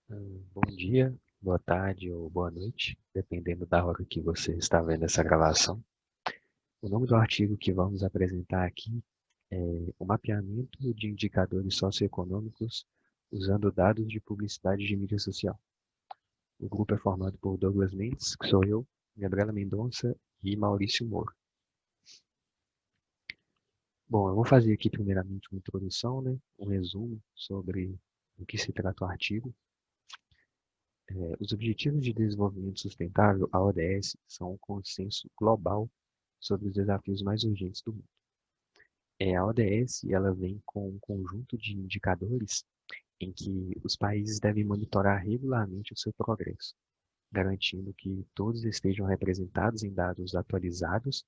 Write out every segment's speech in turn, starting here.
Bom dia, boa tarde ou boa noite, dependendo da hora que você está vendo essa gravação. O nome do artigo que vamos apresentar aqui é o mapeamento de indicadores socioeconômicos usando dados de publicidade de mídia social. O grupo é formado por Douglas Mendes, que sou eu, Gabriela Mendonça e Maurício Moro. Bom, eu vou fazer aqui primeiramente uma introdução, um resumo sobre o que se trata o artigo. Os Objetivos de Desenvolvimento Sustentável, a ODS, são um consenso global sobre os desafios mais urgentes do mundo. A ODS ela vem com um conjunto de indicadores em que os países devem monitorar regularmente o seu progresso, garantindo que todos estejam representados em dados atualizados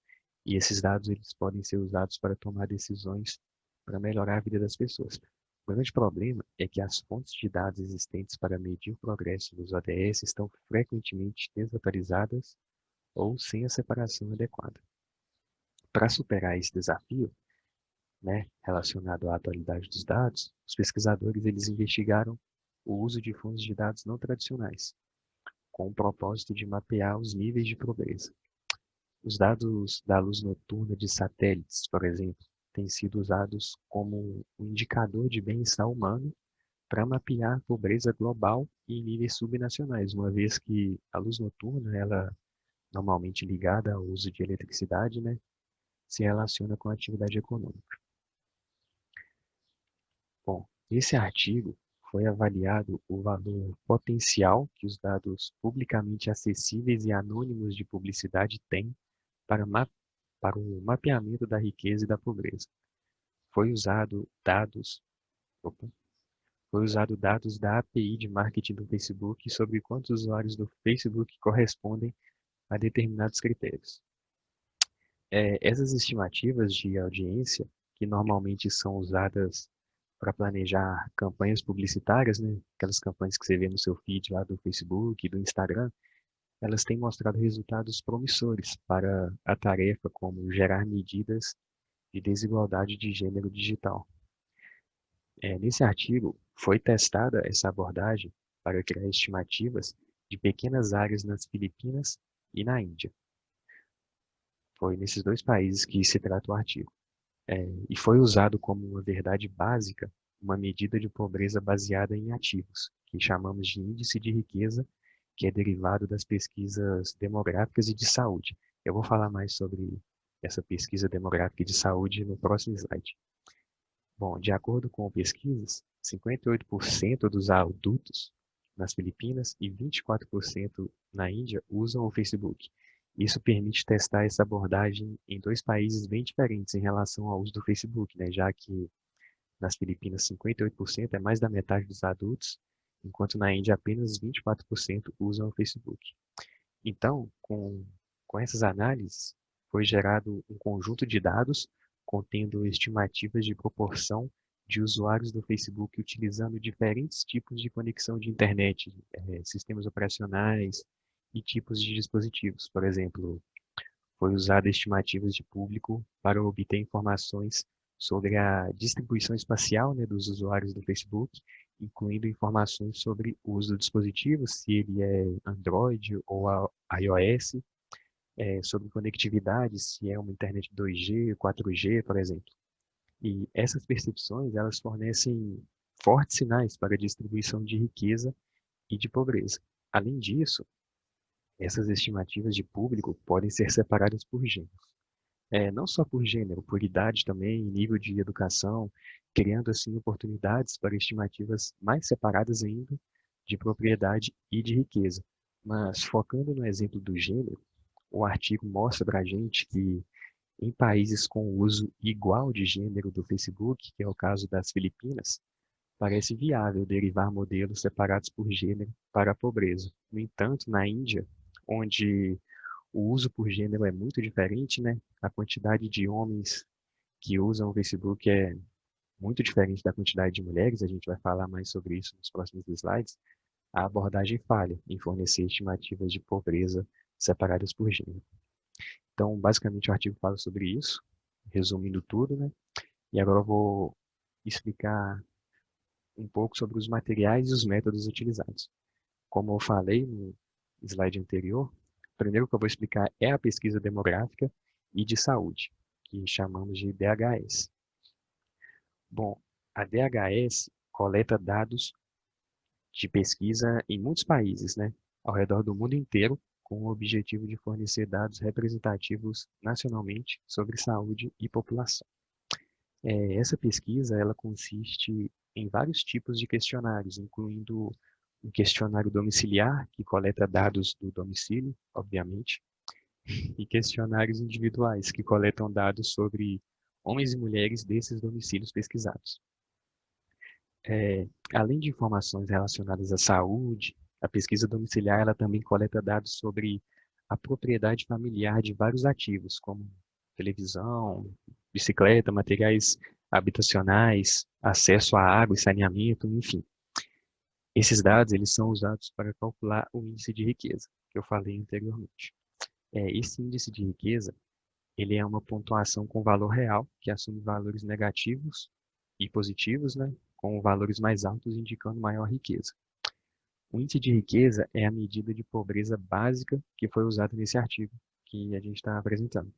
e esses dados eles podem ser usados para tomar decisões para melhorar a vida das pessoas. O grande problema é que as fontes de dados existentes para medir o progresso dos ODS estão frequentemente desatualizadas ou sem a separação adequada. Para superar esse desafio, relacionado à atualidade dos dados, os pesquisadores eles investigaram o uso de fontes de dados não tradicionais, com o propósito de mapear os níveis de pobreza. Os dados da luz noturna de satélites, por exemplo, têm sido usados como um indicador de bem-estar humano para mapear a pobreza global em níveis subnacionais, uma vez que a luz noturna, ela normalmente ligada ao uso de eletricidade, se relaciona com a atividade econômica. Bom, nesse artigo foi avaliado o valor potencial que os dados publicamente acessíveis e anônimos de publicidade têm para, para o mapeamento da riqueza e da pobreza. Foi usado dados, opa, foi usado dados da API de marketing do Facebook sobre quantos usuários do Facebook correspondem a determinados critérios. Essas estimativas de audiência, que normalmente são usadas para planejar campanhas publicitárias, aquelas campanhas que você vê no seu feed lá do Facebook, do Instagram, elas têm mostrado resultados promissores para a tarefa como gerar medidas de desigualdade de gênero digital. Nesse artigo, foi testada essa abordagem para criar estimativas de pequenas áreas nas Filipinas e na Índia. Foi nesses dois países que se trata o artigo. E foi usado como uma verdade básica uma medida de pobreza baseada em ativos, que chamamos de índice de riqueza, que é derivado das pesquisas demográficas e de saúde. Eu vou falar mais sobre essa pesquisa demográfica e de saúde no próximo slide. Bom, de acordo com pesquisas, 58% dos adultos nas Filipinas e 24% na Índia usam o Facebook. Isso permite testar essa abordagem em dois países bem diferentes em relação ao uso do Facebook, já que nas Filipinas 58% é mais da metade dos adultos, enquanto na Índia apenas 24% usam o Facebook. Então, com essas análises, foi gerado um conjunto de dados contendo estimativas de proporção de usuários do Facebook utilizando diferentes tipos de conexão de internet, sistemas operacionais e tipos de dispositivos. Por exemplo, foi usada estimativas de público para obter informações sobre a distribuição espacial, dos usuários do Facebook, incluindo informações sobre o uso do dispositivo, se ele é Android ou iOS, sobre conectividade, se é uma internet 2G, 4G, por exemplo. E essas percepções, elas fornecem fortes sinais para a distribuição de riqueza e de pobreza. Além disso, essas estimativas de público podem ser separadas por gênero. Não só por gênero, por idade também, nível de educação, criando assim oportunidades para estimativas mais separadas ainda de propriedade e de riqueza. Mas focando no exemplo do gênero, o artigo mostra para a gente que em países com uso igual de gênero do Facebook, que é o caso das Filipinas, parece viável derivar modelos separados por gênero para a pobreza. No entanto, na Índia, onde o uso por gênero é muito diferente, a quantidade de homens que usam o Facebook é muito diferente da quantidade de mulheres, a gente vai falar mais sobre isso nos próximos slides, a abordagem falha em fornecer estimativas de pobreza separadas por gênero. Então, basicamente, o artigo fala sobre isso, resumindo tudo, e agora eu vou explicar um pouco sobre os materiais e os métodos utilizados. Como eu falei no slide anterior, o primeiro que eu vou explicar é a pesquisa demográfica e de saúde, que chamamos de DHS. Bom, a DHS coleta dados de pesquisa em muitos países, né, ao redor do mundo inteiro, com o objetivo de fornecer dados representativos nacionalmente sobre saúde e população. Essa pesquisa ela consiste em vários tipos de questionários, incluindo um questionário domiciliar, que coleta dados do domicílio, obviamente, e questionários individuais, que coletam dados sobre homens e mulheres desses domicílios pesquisados. Além de informações relacionadas à saúde, a pesquisa domiciliar ela também coleta dados sobre a propriedade familiar de vários ativos, como televisão, bicicleta, materiais habitacionais, acesso à água e saneamento, enfim. Esses dados eles são usados para calcular o índice de riqueza, que eu falei anteriormente. Esse índice de riqueza ele é uma pontuação com valor real, que assume valores negativos e positivos, né, com valores mais altos indicando maior riqueza. O índice de riqueza é a medida de pobreza básica que foi usada nesse artigo que a gente está apresentando.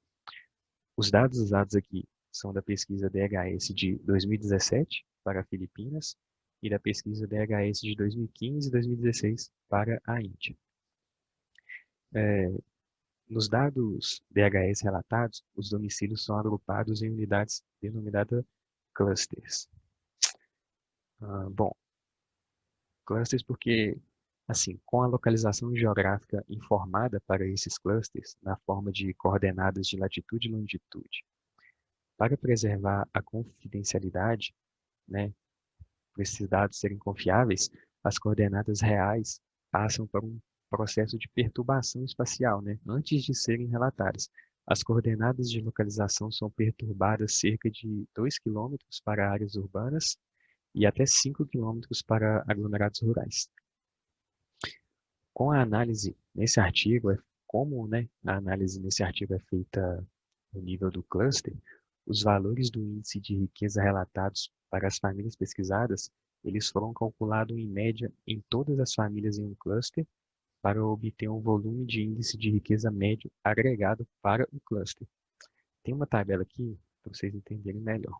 Os dados usados aqui são da pesquisa DHS de 2017 para Filipinas e da pesquisa DHS de 2015 e 2016 para a Índia. Nos dados DHS relatados, os domicílios são agrupados em unidades denominadas clusters. Bom, clusters porque, assim, com a localização geográfica informada para esses clusters na forma de coordenadas de latitude e longitude, para preservar a confidencialidade, né, para esses dados serem confiáveis, as coordenadas reais passam por um processo de perturbação espacial, né, antes de serem relatadas. As coordenadas de localização são perturbadas cerca de 2 km para áreas urbanas e até 5 km para aglomerados rurais. Com a análise nesse artigo, como né, a análise nesse artigo é feita no nível do cluster, os valores do índice de riqueza relatados para as famílias pesquisadas, eles foram calculados em média em todas as famílias em um cluster para obter um volume de índice de riqueza médio agregado para o cluster. Tem uma tabela aqui para vocês entenderem melhor.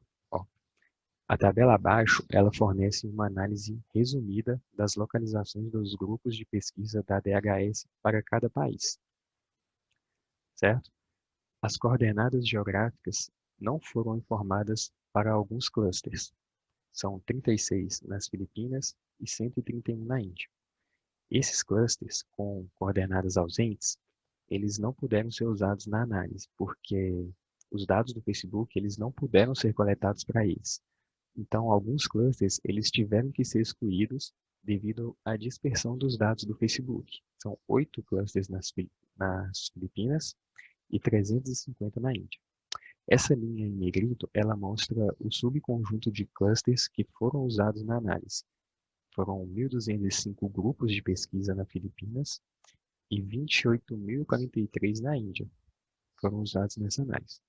A tabela abaixo, ela fornece uma análise resumida das localizações dos grupos de pesquisa da DHS para cada país, certo? As coordenadas geográficas não foram informadas para alguns clusters. São 36 nas Filipinas e 131 na Índia. Esses clusters com coordenadas ausentes, eles não puderam ser usados na análise, porque os dados do Facebook eles não puderam ser coletados para eles. Então, alguns clusters eles tiveram que ser excluídos devido à dispersão dos dados do Facebook. São 8 clusters nas Filipinas e 350 na Índia. Essa linha em negrito, ela mostra o subconjunto de clusters que foram usados na análise. Foram 1.205 grupos de pesquisa nas Filipinas e 28.043 na Índia. Foram usados nessa análise.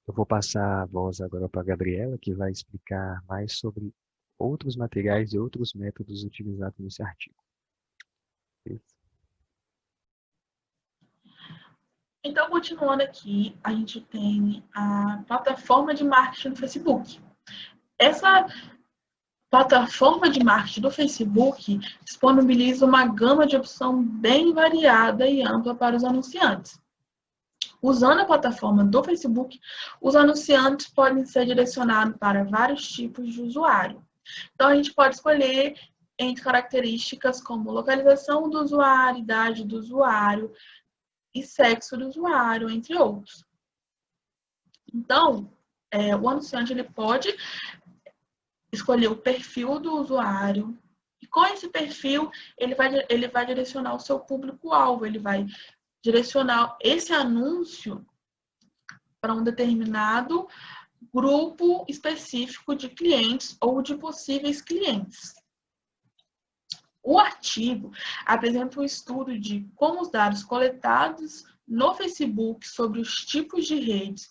Eu vou passar a voz agora para a Gabriela, que vai explicar mais sobre outros materiais e outros métodos utilizados nesse artigo. Então, continuando aqui, a gente tem a plataforma de marketing do Facebook. Essa plataforma de marketing do Facebook disponibiliza uma gama de opção bem variada e ampla para os anunciantes. Usando a plataforma do Facebook, os anunciantes podem ser direcionados para vários tipos de usuário. Então, a gente pode escolher entre características como localização do usuário, idade do usuário e sexo do usuário, entre outros. Então, o anunciante ele pode escolher o perfil do usuário e com esse perfil ele vai direcionar o seu público-alvo, ele vai direcionar esse anúncio para um determinado grupo específico de clientes ou de possíveis clientes. O artigo apresenta um estudo de como os dados coletados no Facebook sobre os tipos de redes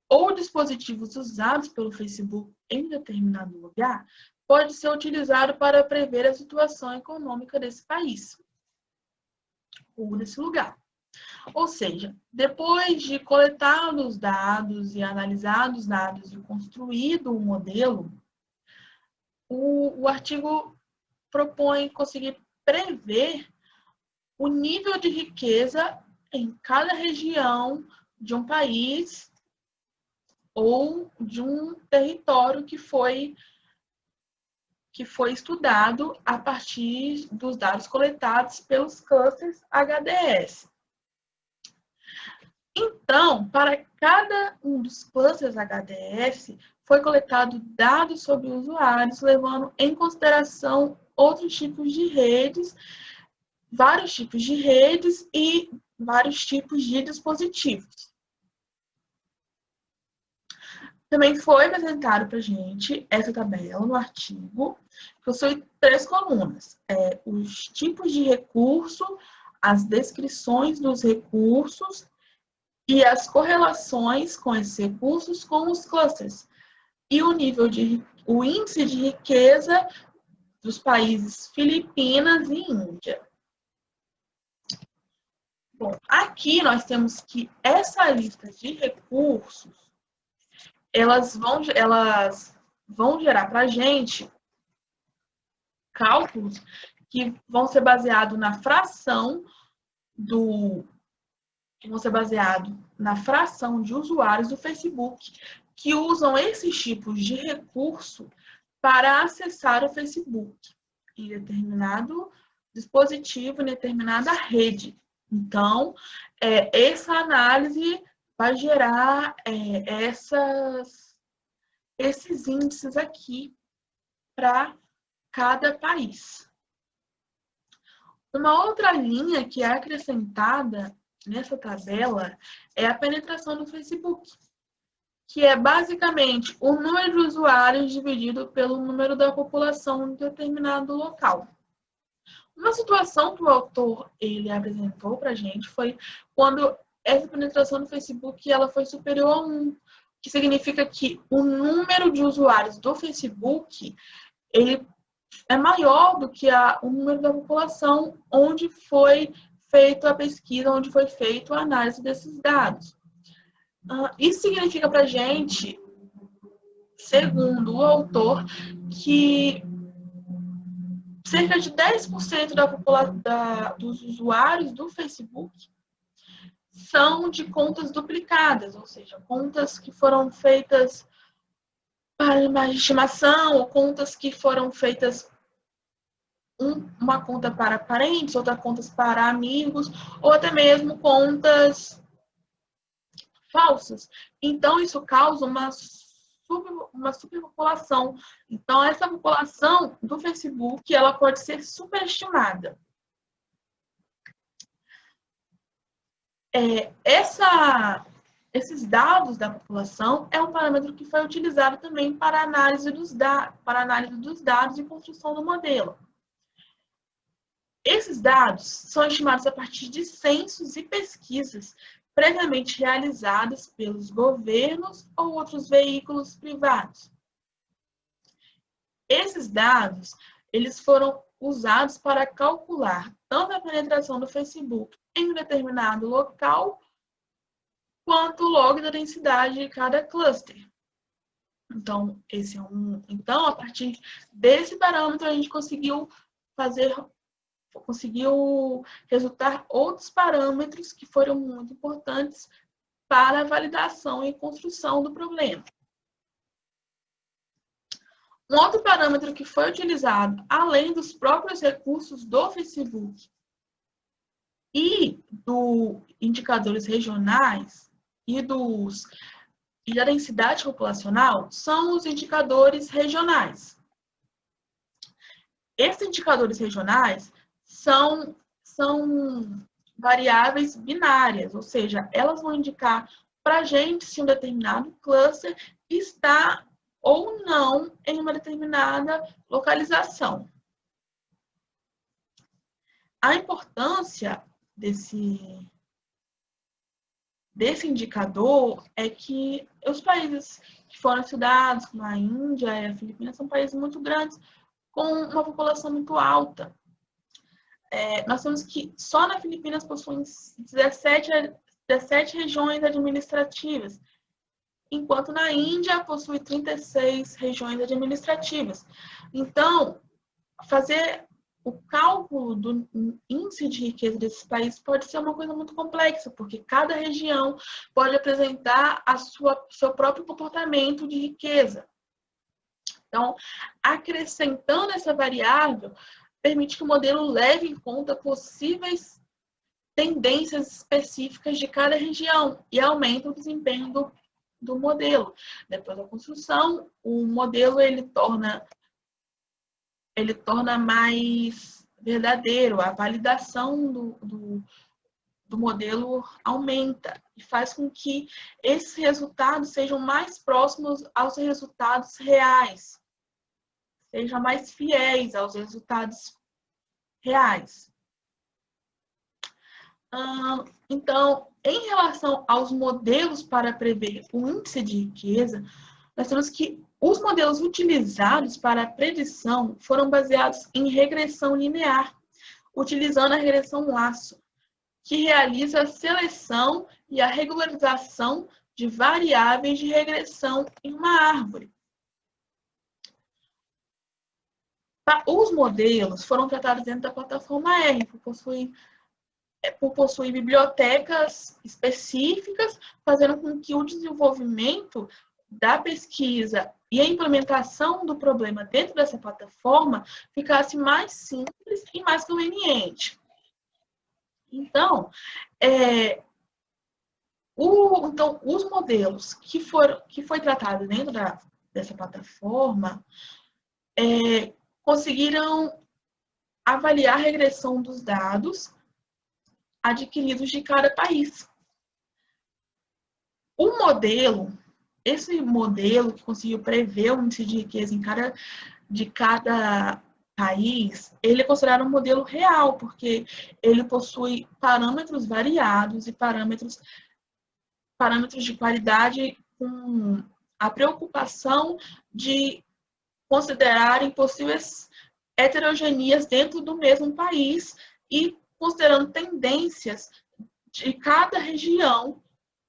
ou dispositivos usados pelo Facebook em determinado lugar pode ser utilizado para prever a situação econômica desse país ou desse lugar. Ou seja, depois de coletados os dados e analisados os dados e construído o modelo, o artigo propõe conseguir prever o nível de riqueza em cada região de um país ou de um território que foi estudado a partir dos dados coletados pelos clusters HDS. Então, para cada um dos clusters HDS, foi coletado dados sobre usuários, levando em consideração outros tipos de redes, vários tipos de redes e vários tipos de dispositivos. Também foi apresentado para a gente essa tabela no artigo, que possui 3 colunas. Os tipos de recurso, as descrições dos recursos e as correlações com esses recursos com os clusters. E o índice de riqueza dos países Filipinas e Índia. Bom, aqui nós temos que essa lista de recursos, elas vão gerar para a gente cálculos que vão ser baseados na fração de usuários do Facebook que usam esses tipos de recurso para acessar o Facebook em determinado dispositivo, em determinada rede. Então, essa análise vai gerar esses índices aqui para cada país. Uma outra linha que é acrescentada nessa tabela é a penetração do Facebook, que é basicamente o número de usuários dividido pelo número da população em determinado local. Uma situação que o autor apresentou para a gente foi quando essa penetração do Facebook ela foi superior a 1, que significa que o número de usuários do Facebook ele é maior do que o número da população onde foi feita a pesquisa, onde foi feita a análise desses dados. Isso significa para a gente, segundo o autor, que cerca de 10% dos usuários do Facebook são de contas duplicadas, ou seja, contas que foram feitas para imagem de estimação, ou contas que foram feitas uma conta para parentes, outra contas para amigos, ou até mesmo contas falsas. Então, isso causa uma superpopulação. Então, essa população do Facebook, ela pode ser superestimada. Esses dados da população é um parâmetro que foi utilizado também para análise dos dados e construção do modelo. Esses dados são estimados a partir de censos e pesquisas previamente realizadas pelos governos ou outros veículos privados. Esses dados, eles foram usados para calcular tanto a penetração do Facebook em um determinado local, quanto o log da densidade de cada cluster. Então, Então, a partir desse parâmetro, a gente conseguiu resultar outros parâmetros que foram muito importantes para a validação e construção do problema. Um outro parâmetro que foi utilizado, além dos próprios recursos do Facebook e dos indicadores regionais e da densidade populacional, são os indicadores regionais. Esses indicadores regionais são variáveis binárias, ou seja, elas vão indicar para a gente se um determinado cluster está ou não em uma determinada localização. A importância desse indicador é que os países que foram estudados, como a Índia e a Filipinas, são países muito grandes, com uma população muito alta. Nós temos que só na Filipinas possuem 17 regiões administrativas, enquanto na Índia possui 36 regiões administrativas. Então, fazer o cálculo do índice de riqueza desses países pode ser uma coisa muito complexa, porque cada região pode apresentar seu próprio comportamento de riqueza. Então, acrescentando essa variável, permite que o modelo leve em conta possíveis tendências específicas de cada região e aumenta o desempenho do modelo. Depois da construção, o modelo ele torna mais verdadeiro, a validação do modelo aumenta e faz com que esses resultados sejam mais próximos aos resultados reais, sejam mais fiéis aos resultados reais. Então, em relação aos modelos para prever o índice de riqueza, nós temos que os modelos utilizados para a predição foram baseados em regressão linear, utilizando a regressão laço, que realiza a seleção e a regularização de variáveis de regressão em uma árvore. Os modelos foram tratados dentro da plataforma R, por possuir bibliotecas específicas, fazendo com que o desenvolvimento da pesquisa e a implementação do problema dentro dessa plataforma ficasse mais simples e mais conveniente. Então, os modelos que foi tratado dentro dessa plataforma conseguiram avaliar a regressão dos dados adquiridos de cada país. Esse modelo que conseguiu prever o índice de riqueza de cada país, ele é considerado um modelo real, porque ele possui parâmetros variados e parâmetros de qualidade com a preocupação de considerarem possíveis heterogeneias dentro do mesmo país e considerando tendências de cada região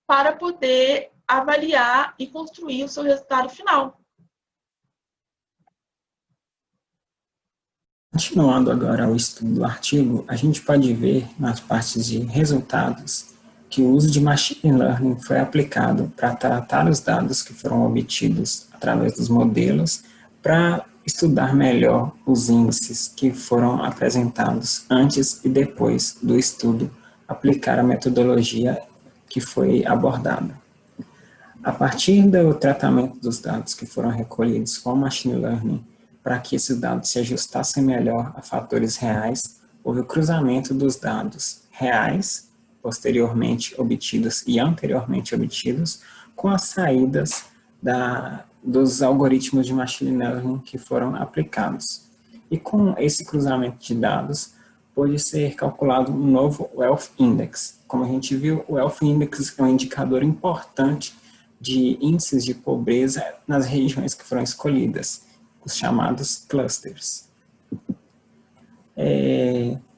para poder avaliar e construir o seu resultado final. Continuando agora o estudo do artigo, a gente pode ver nas partes de resultados que o uso de Machine Learning foi aplicado para tratar os dados que foram obtidos através dos modelos para estudar melhor os índices que foram apresentados antes e depois do estudo, aplicar a metodologia que foi abordada. A partir do tratamento dos dados que foram recolhidos com Machine Learning, para que esses dados se ajustassem melhor a fatores reais, houve o cruzamento dos dados reais, posteriormente obtidos e anteriormente obtidos, com as saídas dos algoritmos de Machine Learning que foram aplicados. E com esse cruzamento de dados, pode ser calculado um novo Wealth Index. Como a gente viu, o Wealth Index é um indicador importante de índices de pobreza nas regiões que foram escolhidas, os chamados clusters.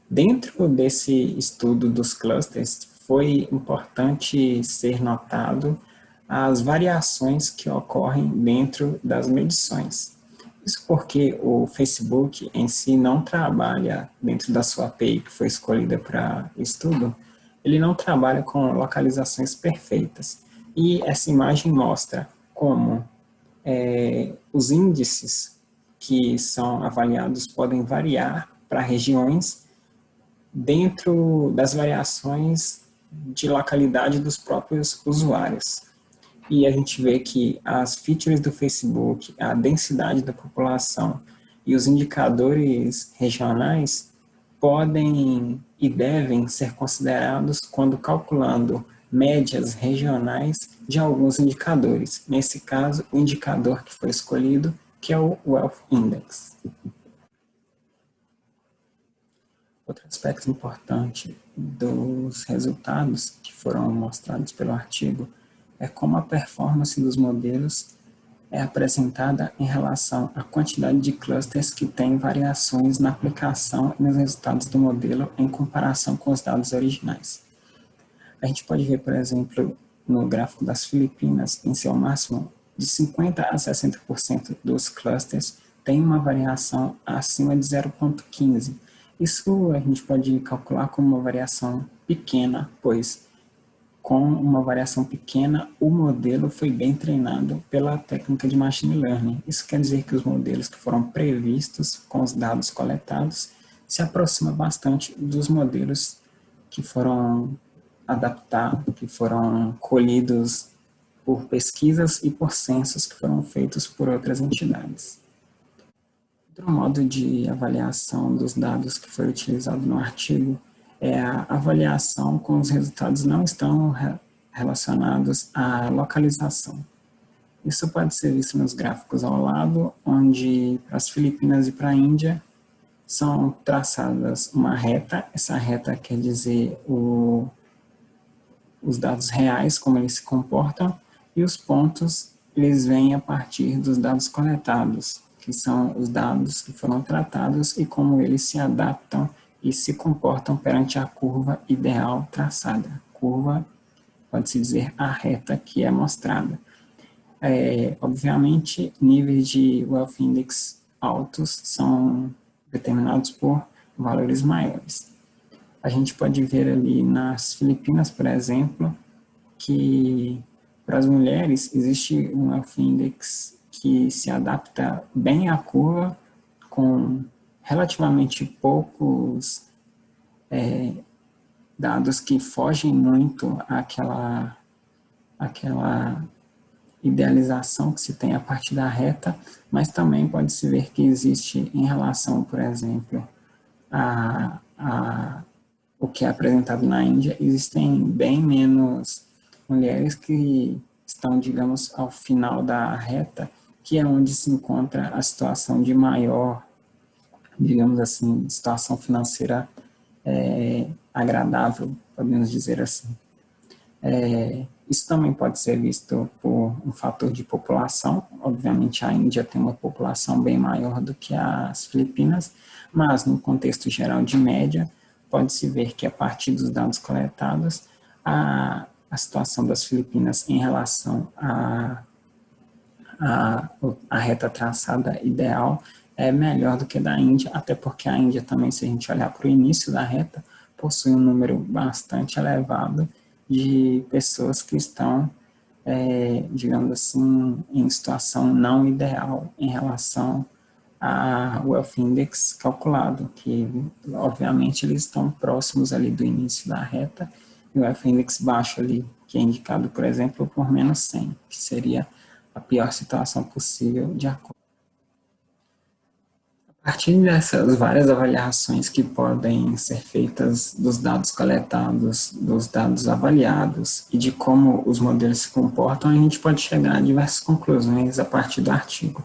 Dentro desse estudo dos clusters, foi importante ser notado as variações que ocorrem dentro das medições. Isso porque o Facebook em si não trabalha dentro da sua API que foi escolhida para estudo, ele não trabalha com localizações perfeitas. E essa imagem mostra como os índices que são avaliados podem variar para regiões dentro das variações de localidade dos próprios usuários. E a gente vê que as features do Facebook, a densidade da população e os indicadores regionais podem e devem ser considerados quando calculando médias regionais de alguns indicadores. Nesse caso, o indicador que foi escolhido, que é o Wealth Index. Outro aspecto importante dos resultados que foram mostrados pelo artigo é como a performance dos modelos é apresentada em relação à quantidade de clusters que têm variações na aplicação e nos resultados do modelo em comparação com os dados originais. A gente pode ver, por exemplo, no gráfico das Filipinas, em seu máximo, de 50% a 60% dos clusters tem uma variação acima de 0,15. Isso a gente pode calcular como uma variação pequena, pois com uma variação pequena, o modelo foi bem treinado pela técnica de machine learning. Isso quer dizer que os modelos que foram previstos com os dados coletados se aproximam bastante dos modelos que foram adaptados, que foram colhidos por pesquisas e por censos que foram feitos por outras entidades. Outro modo de avaliação dos dados que foi utilizado no artigo é a avaliação com os resultados não estão relacionados à localização. Isso pode ser visto nos gráficos ao lado, onde para as Filipinas e para a Índia são traçadas uma reta. Essa reta quer dizer os dados reais, como eles se comportam, e os pontos eles vêm a partir dos dados coletados, que são os dados que foram tratados e como eles se adaptam e se comportam perante a curva ideal traçada. Curva, pode-se dizer, a reta que é mostrada. Obviamente, níveis de Wealth Index altos são determinados por valores maiores. A gente pode ver ali nas Filipinas, por exemplo, que para as mulheres existe um Wealth Index que se adapta bem à curva, com relativamente poucos dados que fogem muito àquela idealização que se tem a partir da reta, mas também pode-se ver que existe em relação, por exemplo, o que é apresentado na Índia, existem bem menos mulheres que estão, digamos, ao final da reta, que é onde se encontra a situação de maior, digamos assim, situação financeira agradável, podemos dizer assim. Isso também pode ser visto por um fator de população. Obviamente, a Índia tem uma população bem maior do que as Filipinas, mas no contexto geral de média, pode-se ver que a partir dos dados coletados, a situação das Filipinas em relação à reta traçada ideal é melhor do que da Índia, até porque a Índia também, se a gente olhar para o início da reta, possui um número bastante elevado de pessoas que estão, digamos assim, em situação não ideal em relação ao Wealth Index calculado, que obviamente eles estão próximos ali do início da reta, e o Wealth Index baixo ali, que é indicado, por exemplo, por menos 100, que seria a pior situação possível de acordo. A partir dessas várias avaliações que podem ser feitas dos dados coletados, dos dados avaliados e de como os modelos se comportam, a gente pode chegar a diversas conclusões a partir do artigo.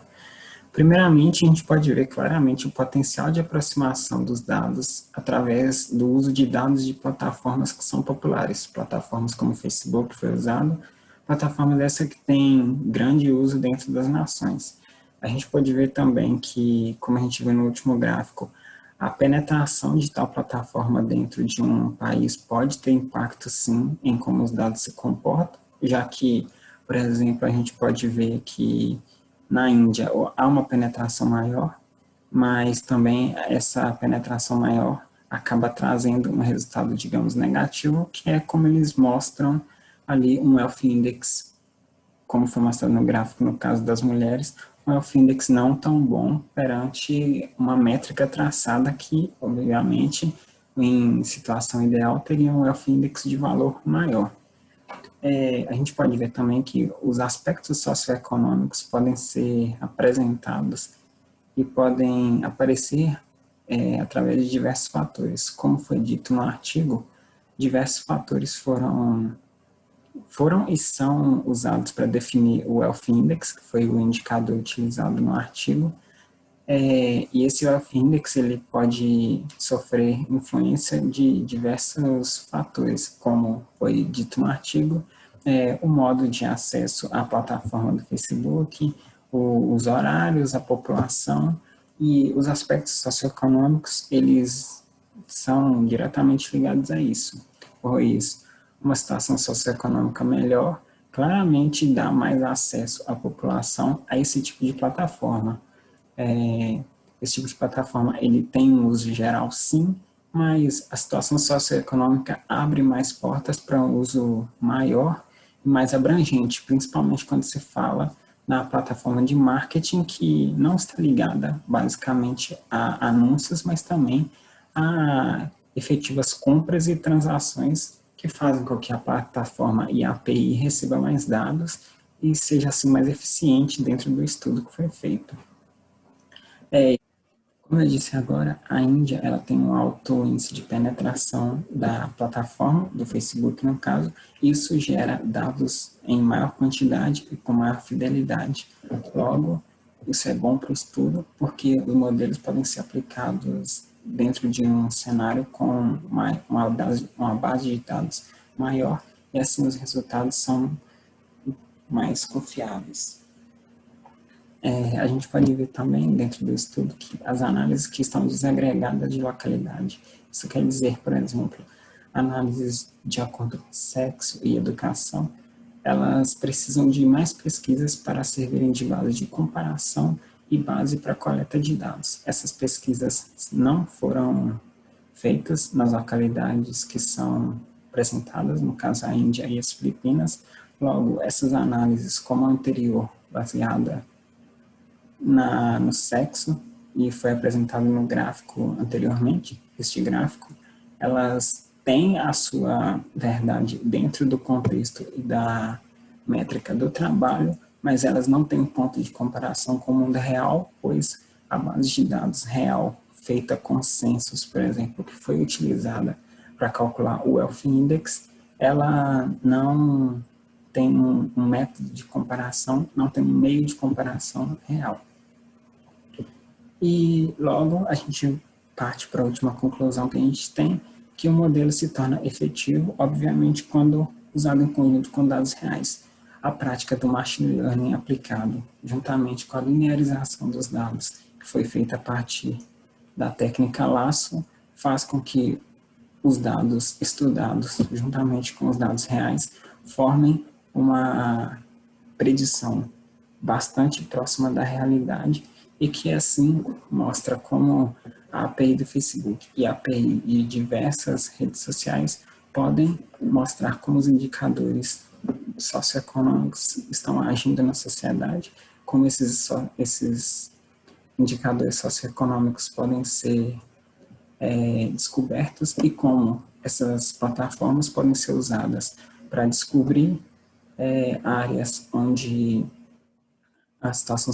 Primeiramente, a gente pode ver claramente o potencial de aproximação dos dados através do uso de dados de plataformas que são populares, plataformas como o Facebook foi usado, plataformas essa que tem grande uso dentro das nações. A gente pode ver também que, como a gente viu no último gráfico, a penetração de tal plataforma dentro de um país pode ter impacto, sim, em como os dados se comportam, já que, por exemplo, a gente pode ver que na Índia há uma penetração maior, mas também essa penetração maior acaba trazendo um resultado, digamos, negativo, que é como eles mostram ali um Wealth Index, como foi mostrado no gráfico no caso das mulheres, um Wealth Index não tão bom perante uma métrica traçada que, obviamente, em situação ideal, teria um Wealth Index de valor maior. A gente pode ver também que os aspectos socioeconômicos podem ser apresentados e podem aparecer através de diversos fatores. Como foi dito no artigo, diversos fatores foram e são usados para definir o Wealth Index, que foi o indicador utilizado no artigo. E esse Wealth Index ele pode sofrer influência de diversos fatores, como foi dito no artigo, o modo de acesso à plataforma do Facebook, os horários, a população e os aspectos socioeconômicos, eles são diretamente ligados a isso, pois uma situação socioeconômica melhor claramente dá mais acesso à população a esse tipo de plataforma. Esse tipo de plataforma ele tem um uso geral, sim, mas a situação socioeconômica abre mais portas para um uso maior e mais abrangente, principalmente quando se fala na plataforma de marketing, que não está ligada basicamente a anúncios, mas também a efetivas compras e transações que fazem com que a plataforma e a API receba mais dados e seja assim mais eficiente dentro do estudo que foi feito. Como eu disse agora, a Índia ela tem um alto índice de penetração da plataforma, do Facebook no caso, e isso gera dados em maior quantidade e com maior fidelidade. Logo, isso é bom para o estudo, porque os modelos podem ser aplicados dentro de um cenário com uma base de dados maior, e assim os resultados são mais confiáveis. A gente pode ver também, dentro do estudo, que as análises que estão desagregadas de localidade. Isso quer dizer, por exemplo, análises de acordo com sexo e educação, elas precisam de mais pesquisas para servirem de base de comparação e base para coleta de dados. Essas pesquisas não foram feitas nas localidades que são apresentadas, no caso a Índia e as Filipinas. Logo, essas análises, como a anterior, baseada no sexo, e foi apresentado no gráfico anteriormente, este gráfico, elas têm a sua verdade dentro do contexto e da métrica do trabalho, mas elas não têm um ponto de comparação com o mundo real, pois a base de dados real, feita com censos, por exemplo, que foi utilizada para calcular o Wealth Index, ela não tem um método de comparação, não tem um meio de comparação real. E logo a gente parte para a última conclusão que a gente tem, que o modelo se torna efetivo, obviamente, quando usado em conjunto com dados reais. A prática do machine learning aplicado, juntamente com a linearização dos dados, que foi feita a partir da técnica laço, faz com que os dados estudados, juntamente com os dados reais, formem uma predição bastante próxima da realidade e que assim mostra como a API do Facebook e a API de diversas redes sociais podem mostrar como os indicadores socioeconômicos estão agindo na sociedade, como esses indicadores socioeconômicos podem ser descobertos e como essas plataformas podem ser usadas para descobrir áreas onde a situação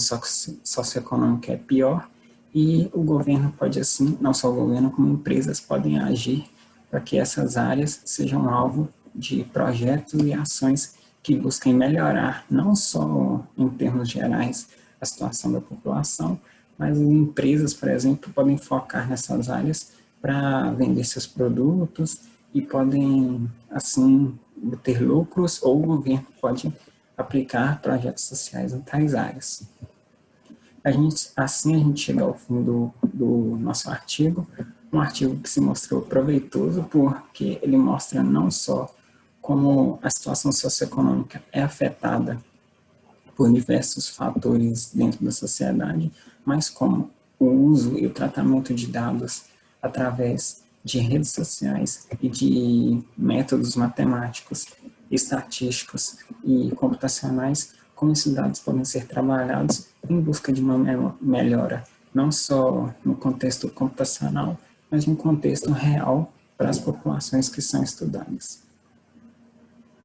socioeconômica é pior e o governo pode assim, não só o governo, como empresas podem agir para que essas áreas sejam alvo de projetos e ações que busquem melhorar, não só em termos gerais, a situação da população, mas as empresas, por exemplo, podem focar nessas áreas para vender seus produtos e podem, assim, ter lucros, ou o governo pode aplicar projetos sociais em tais áreas. Assim a gente chega ao fim do nosso artigo, um artigo que se mostrou proveitoso porque ele mostra não só como a situação socioeconômica é afetada por diversos fatores dentro da sociedade, mas como o uso e o tratamento de dados através de redes sociais e de métodos matemáticos, estatísticos e computacionais, como esses dados podem ser trabalhados em busca de uma melhora, não só no contexto computacional, mas no contexto real para as populações que são estudadas.